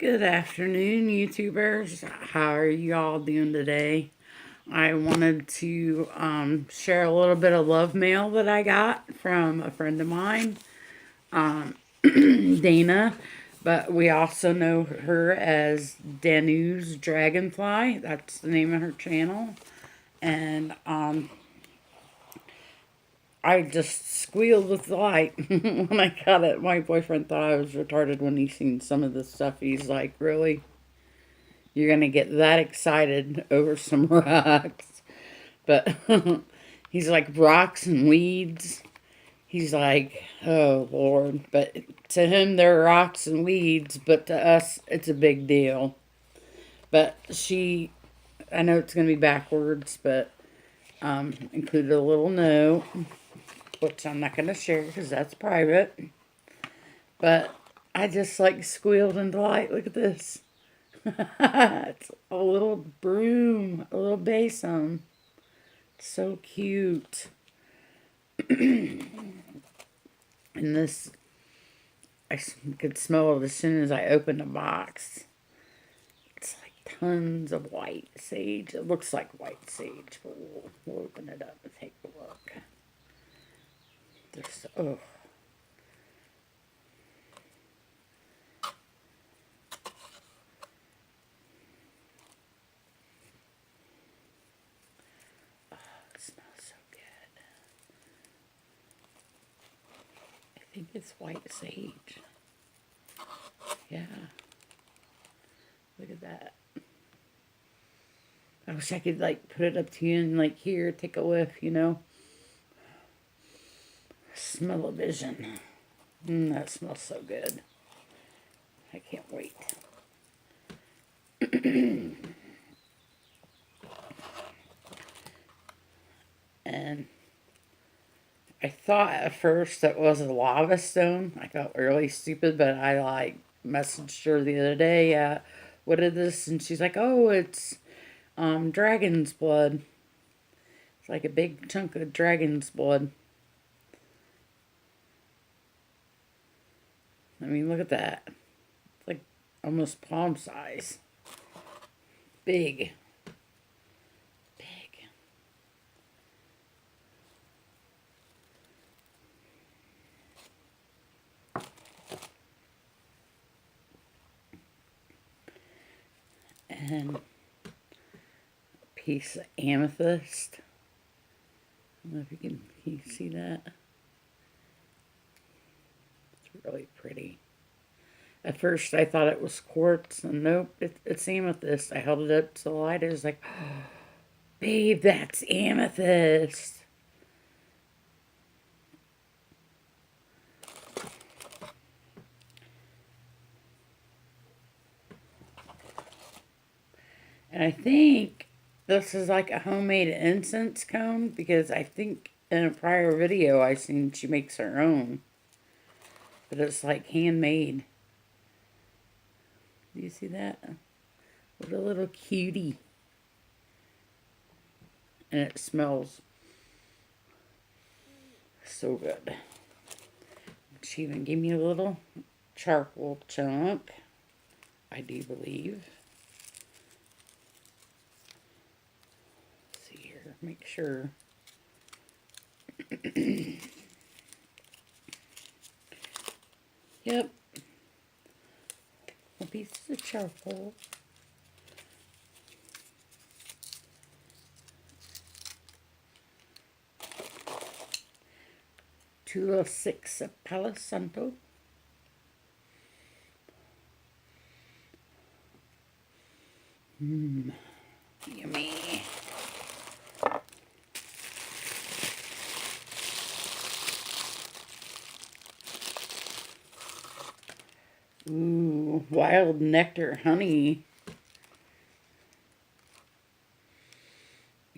Good afternoon, YouTubers. How are you all doing today? I wanted to share a little bit of love mail that I got from a friend of mine, Dana, but we also know her as Danu's Dragonfly. That's the name of her channel. And I just squealed with delight when I got it. My boyfriend thought I was retarded when he seen some of the stuff. He's like, really? You're going to get that excited over some rocks. But he's like, rocks and weeds. He's like, oh, Lord. But to him, they're rocks and weeds. But to us, it's a big deal. But I know it's going to be backwards, but included a little note, which I'm not going to share because that's private. But I just like squealed in delight. Look at this. It's a little broom, a little basin. So cute. And this, I could smell it as soon as I opened the box. It's like tons of white sage. It looks like white sage, but we'll open it up and take a look. There's, oh. It smells so good. I think it's white sage. Yeah. Look at that. I wish I could like put it up to you and like here, take a whiff, you know. Smell-o-vision. That smells so good. I can't wait. And I thought at first it was a lava stone. I felt really stupid, but I like messaged her the other day, what is this? And she's like, oh, it's dragon's blood. It's like a big chunk of dragon's blood. I mean, look at that. It's like almost palm size. Big. Big. And a piece of amethyst. I don't know if can you see that? It's really pretty. At first I thought it was quartz, and nope, it's amethyst. I held it up to the light. It was like, oh, babe, that's amethyst. And I think this is like a homemade incense cone, because I think in a prior video I seen she makes her own. But it's like handmade. Do you see that? What a little cutie. And it smells so good. She even gave me a little charcoal chunk, I do believe. Let's see here, make sure. Yep. A piece of charcoal. Two 6 of Palo Santo. Yummy. Ooh, wild nectar honey.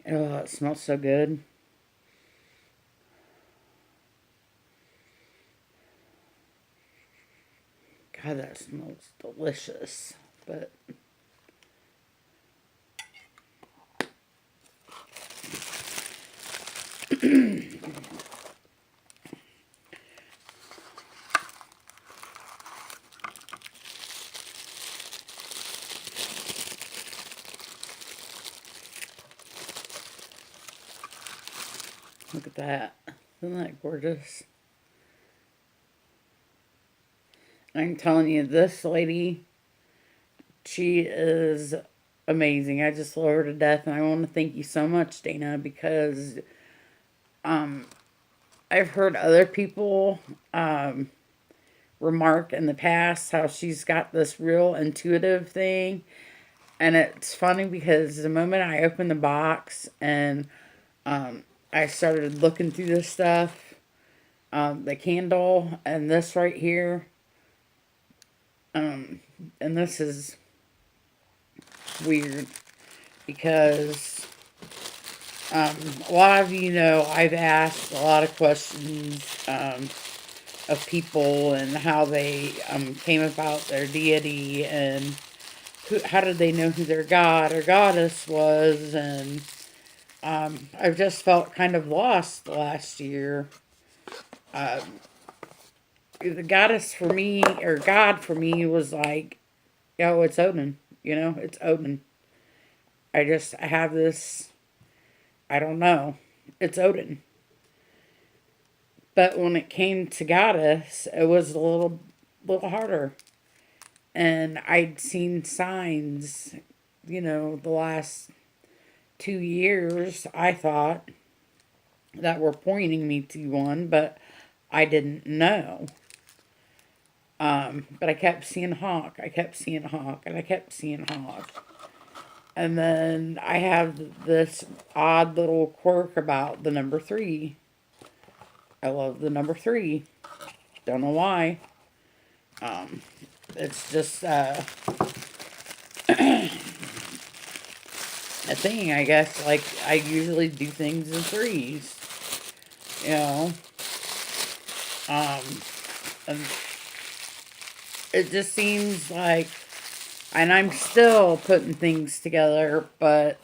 Oh, it smells so good. God, that smells delicious. But Look at that. Isn't that gorgeous? I'm telling you, this lady, she is amazing. I just love her to death, and I want to thank you so much, Dana, because um, I've heard other people remark in the past how she's got this real intuitive thing. And it's funny because the moment I opened the box and um, I started looking through this stuff, the candle and this right here, um, and this is weird because a lot of you know I've asked a lot of questions of people and how they came about their deity and how did they know who their god or goddess was, and I've just felt kind of lost the last year. Um, the goddess for me, or God for me, was like, oh, it's Odin. You know, it's Odin. I have this, I don't know, it's Odin. But when it came to goddess, it was a little harder. And I'd seen signs, the last 2 years, I thought, that were pointing me to one, but I didn't know. But I kept seeing Hawk. I kept seeing Hawk, and I kept seeing Hawk. And then I have this odd little quirk about the number three. I love the number three. Don't know why. Um, it's just a thing, I guess. Like, I usually do things in threes. You know? Um, and it just seems like, and I'm still putting things together, but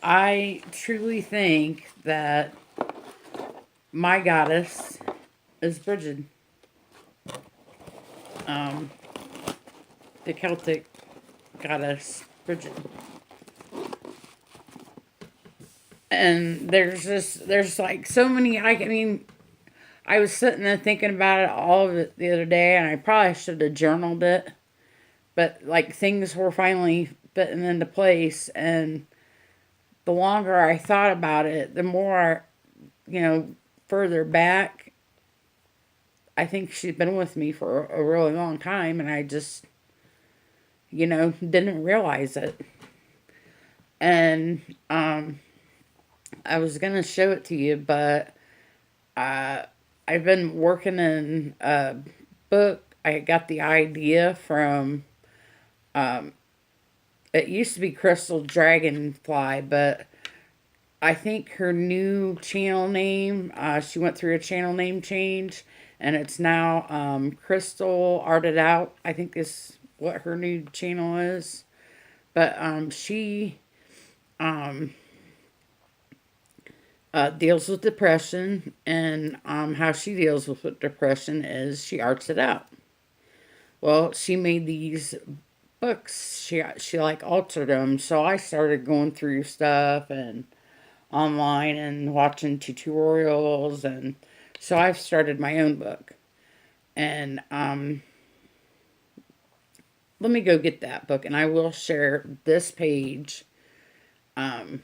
I truly think that my goddess is Bridget, um, the Celtic goddess Bridget. And there's like so many, I mean, I was sitting there thinking about it, all of it, the other day, and I probably should have journaled it, but like things were finally fitting into place, and the longer I thought about it, the more, further back, I think she's been with me for a really long time, and I just, didn't realize it. And I was gonna show it to you, but uh, I've been working in a book. I got the idea from. Um, it used to be Crystal Dragonfly, but I think her new channel name. She went through a channel name change, and it's now Crystal Arted Out, I think is what her new channel is. But she um, deals with depression, and how she deals with depression is she arts it out. Well, she made these books. She like altered them, so I started going through stuff and online and watching tutorials, and so I've started my own book. And let me go get that book, and I will share this page, um,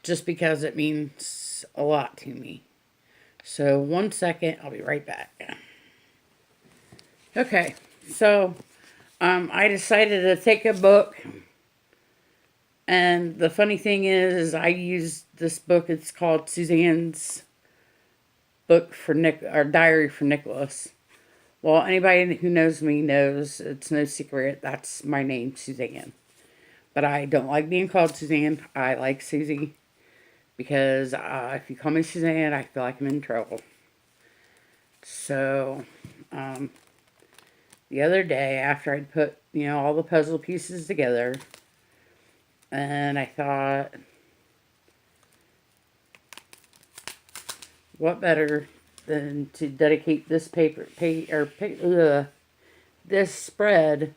just because it means a lot to me. So 1 second, I'll be right back. Okay, so I decided to take a book, and the funny thing is I used this book. It's called Suzanne's book for Nick, or diary for Nicholas. Well, anybody who knows me knows it's no secret that's my name, Suzanne. But I don't like being called Suzanne. I like Susie, because if you call me Suzanne, I feel like I'm in trouble. So, the other day, after I'd put, all the puzzle pieces together, and I thought, what better than to dedicate this this spread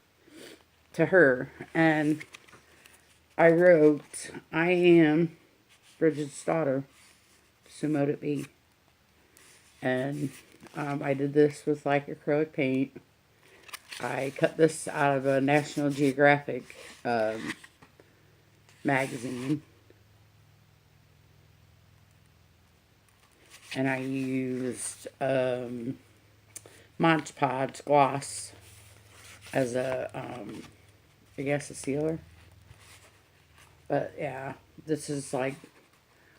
to her. And I wrote, I am Bridget's daughter, so mote it be. And I did this with like acrylic paint. I cut this out of a National Geographic magazine. And I used Mod Podge gloss as a, I guess, a sealer. But yeah, this is like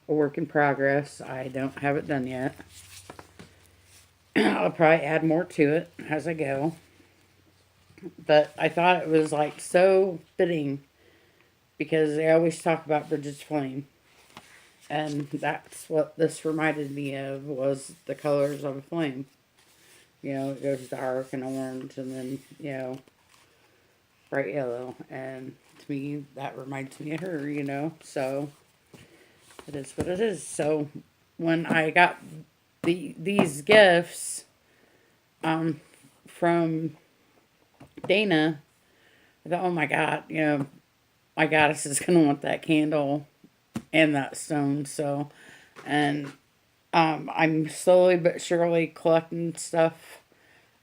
a work in progress. I don't have it done yet. I'll probably add more to it as I go. But I thought it was like so fitting because they always talk about Bridget's Flame. And that's what this reminded me of, was the colors of a flame. You know, it goes dark and orange and then, you know, bright yellow. And to me, that reminds me of her, you know. So it is what it is. So when I got these gifts from Dana, I thought, oh my God, you know, my goddess is going to want that candle and that stone. So, and I'm slowly but surely collecting stuff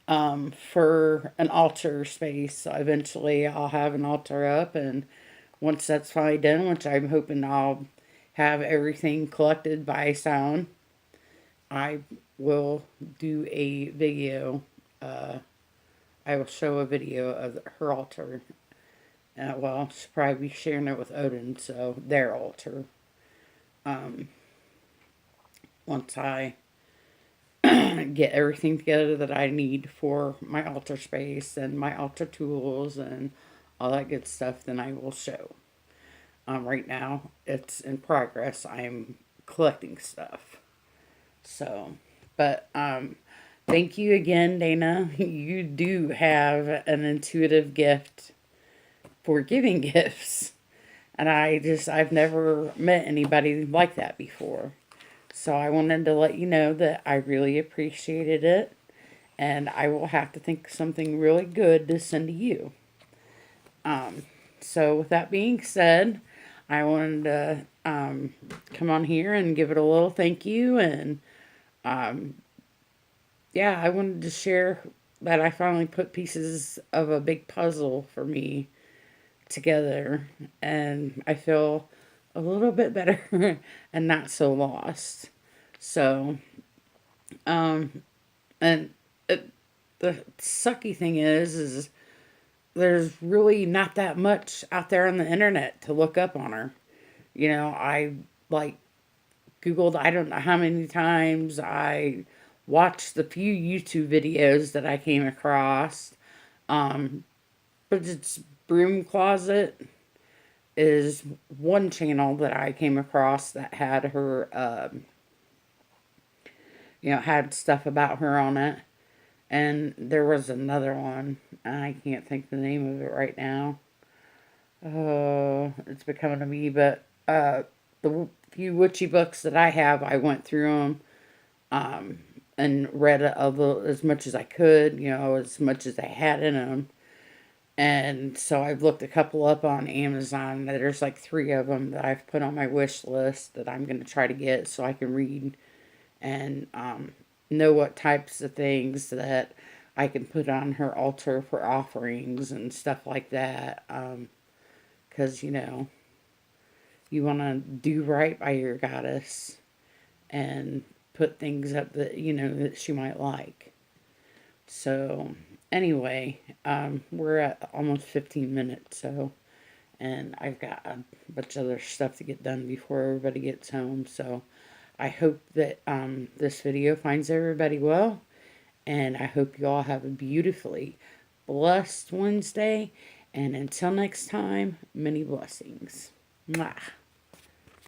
for an altar space. So eventually I'll have an altar up, and once that's finally done, which I'm hoping I'll have everything collected by sound, I will do a video. I will show a video of her altar. Well, she'll probably be sharing it with Odin, so their altar. Once I get everything together that I need for my altar space and my altar tools and all that good stuff, then I will show. Right now, it's in progress. I'm collecting stuff. So, but thank you again, Dana. You do have an intuitive gift for giving gifts. And I've never met anybody like that before. So I wanted to let you know that I really appreciated it. And I will have to think of something really good to send to you. So with that being said, I wanted to come on here and give it a little thank you. And yeah, I wanted to share that I finally put pieces of a big puzzle for me together, and I feel a little bit better and not so lost. So, and the sucky thing is there's really not that much out there on the internet to look up on her. You know, I like Googled, I don't know how many times. I watched the few YouTube videos that I came across. Um, but it's Broom Closet is one channel that I came across that had her, you know, had stuff about her on it. And there was another one. I can't think the name of it right now. Oh, it's becoming to me. But the few witchy books that I have, I went through them and read as much as I could, you know, as much as I had in them. And so I've looked a couple up on Amazon. There's like 3 of them that I've put on my wish list that I'm going to try to get so I can read and know what types of things that I can put on her altar for offerings and stuff like that. Because, you know, you want to do right by your goddess and put things up that, you know, that she might like. So, anyway, we're at almost 15 minutes, so, and I've got a bunch of other stuff to get done before everybody gets home, so I hope that this video finds everybody well, and I hope you all have a beautifully blessed Wednesday, and until next time, many blessings. Mwah.